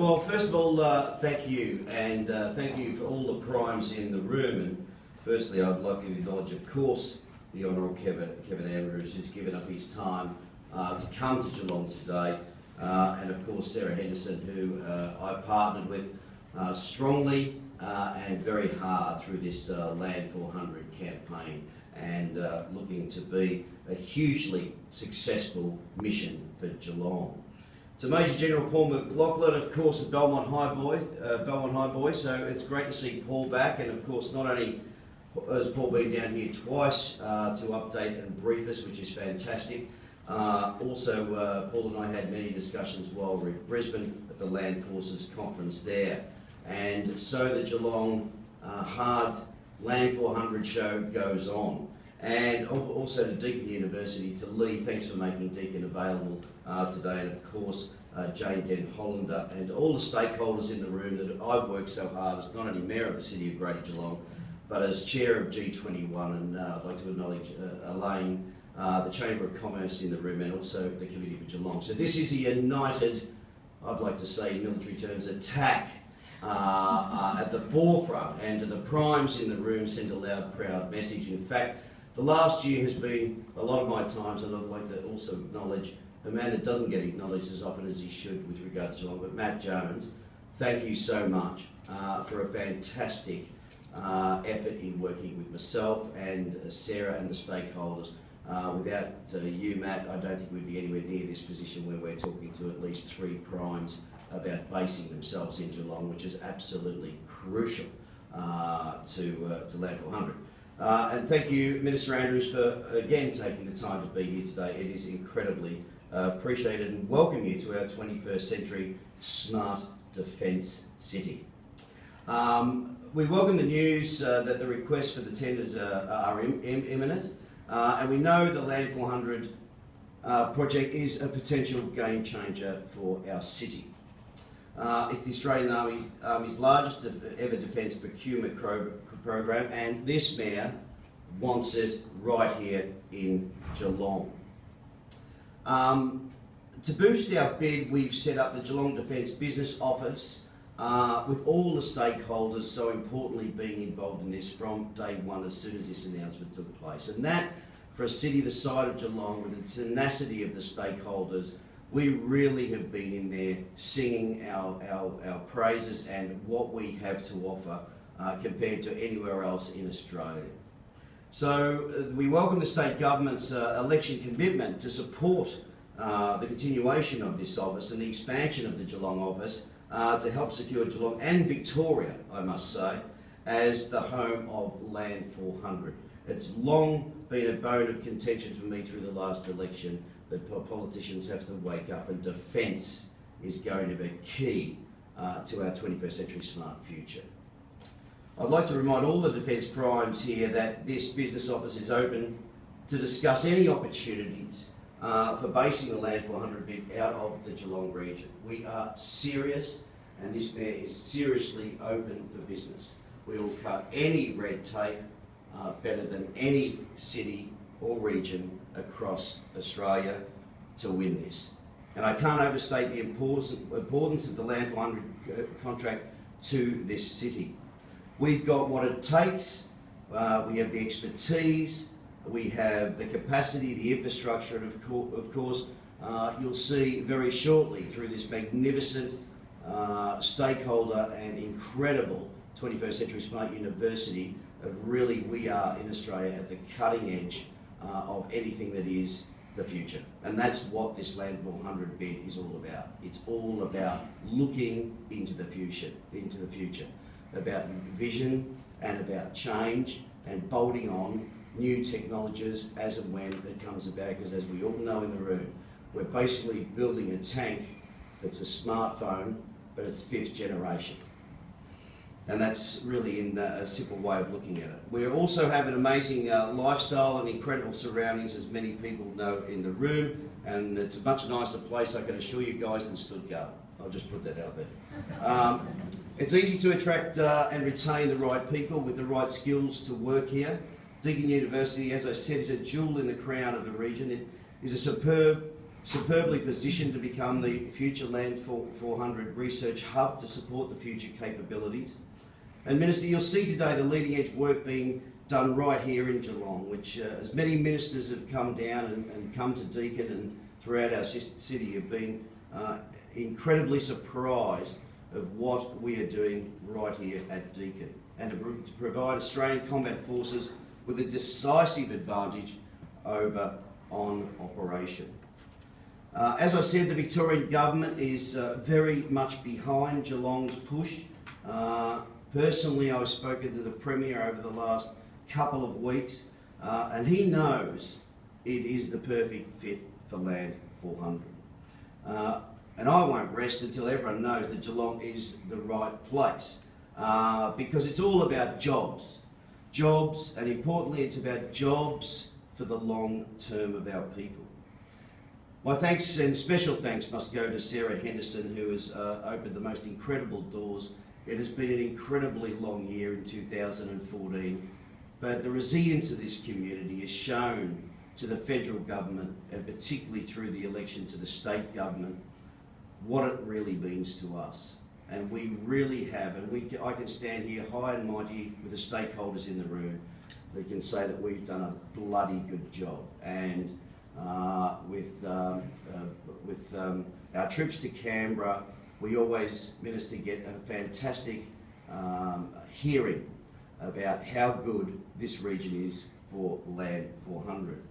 Well, first of all, thank you, and thank you for all the primes in the room. And firstly, I'd like to acknowledge, of course, the Honourable Kevin Andrews, who's given up his time to come to Geelong today, and of course Sarah Henderson, who I partnered with strongly and very hard through this Land 400 campaign, and looking to be a hugely successful mission for Geelong. To Major General Paul McLaughlin, of course, a Belmont High boy, so it's great to see Paul back, and of course not only has Paul been down here twice to update and brief us, which is fantastic. Also, Paul and I had many discussions while we were in Brisbane at the Land Forces conference there. And so the Geelong Hard Land 400 show goes on. And also to Deakin University, to Lee, thanks for making Deakin available today, and of course Jane Den Hollander, and all the stakeholders in the room that I've worked so hard as not only Mayor of the City of Greater Geelong, but as Chair of G21, and I'd like to acknowledge Elaine, the Chamber of Commerce in the room, and also the Committee for Geelong. So this is a united, I'd like to say in military terms, attack at the forefront, and to the primes in the room send a loud, proud message. In fact, the last year has been a lot of my times, and I'd like to also acknowledge a man that doesn't get acknowledged as often as he should with regards to Geelong, but Matt Jones. Thank you so much for a fantastic effort in working with myself and Sarah and the stakeholders. Without you, Matt, I don't think we'd be anywhere near this position where we're talking to at least 3 primes about basing themselves in Geelong, which is absolutely crucial to Land 400. And thank you, Minister Andrews, for again taking the time to be here today. It is incredibly appreciated, and welcome you to our 21st century smart defence city. We welcome the news that the requests for the tenders are imminent, and we know the Land 400 project is a potential game changer for our city. It's the Australian Army's largest ever defence procurement program, and this Mayor wants it right here in Geelong. To boost our bid, we've set up the Geelong Defence Business Office with all the stakeholders so importantly being involved in this from day one as soon as this announcement took place. And that, for a city the size of Geelong, with the tenacity of the stakeholders, we really have been in there singing our praises and what we have to offer compared to anywhere else in Australia. So we welcome the state government's election commitment to support the continuation of this office and the expansion of the Geelong office to help secure Geelong and Victoria, I must say, as the home of Land 400. It's long been a bone of contention for me through the last election that politicians have to wake up, and defence is going to be key to our 21st century smart future. I'd like to remind all the defence primes here that this business office is open to discuss any opportunities for basing the Land 400 bid out of the Geelong region. We are serious, and this Mayor is seriously open for business. We will cut any red tape better than any city or region across Australia to win this. And I can't overstate the importance of the Land 400 contract to this city. We've got what it takes, we have the expertise, we have the capacity, the infrastructure, and of course you'll see very shortly through this magnificent stakeholder and incredible 21st Century Smart University of really we are in Australia at the cutting edge of anything that is the future. And that's what this Land 400 bid is all about. It's all about looking into the future, about vision and about change and bolting on new technologies as and when it comes about, because as we all know in the room, we're basically building a tank that's a smartphone, but it's 5th generation. And that's really in a simple way of looking at it. We also have an amazing lifestyle and incredible surroundings, as many people know in the room, and it's a much nicer place, I can assure you guys, than Stuttgart. I'll just put that out there. It's easy to attract and retain the right people with the right skills to work here. Deakin University, as I said, is a jewel in the crown of the region. It is a superb superbly positioned to become the future Land 400 research hub to support the future capabilities. And Minister, you'll see today the leading edge work being done right here in Geelong, which as many ministers have come down and come to Deakin and throughout our city have been incredibly surprised of what we are doing right here at Deakin, and to provide Australian Combat Forces with a decisive advantage over on operation. As I said, the Victorian Government is very much behind Geelong's push. Personally, I've spoken to the Premier over the last couple of weeks, and he knows it is the perfect fit for Land 400. And I won't rest until everyone knows that Geelong is the right place, because it's all about jobs. Jobs, and importantly, it's about jobs for the long term of our people. My thanks and special thanks must go to Sarah Henderson, who has opened the most incredible doors. It has been an incredibly long year in 2014, but the resilience of this community is shown to the federal government, and particularly through the election to the state government, what it really means to us. And we really have, and I can stand here high and mighty with the stakeholders in the room that can say that we've done a bloody good job. And with our trips to Canberra, we always, Minister, get a fantastic hearing about how good this region is for Land 400.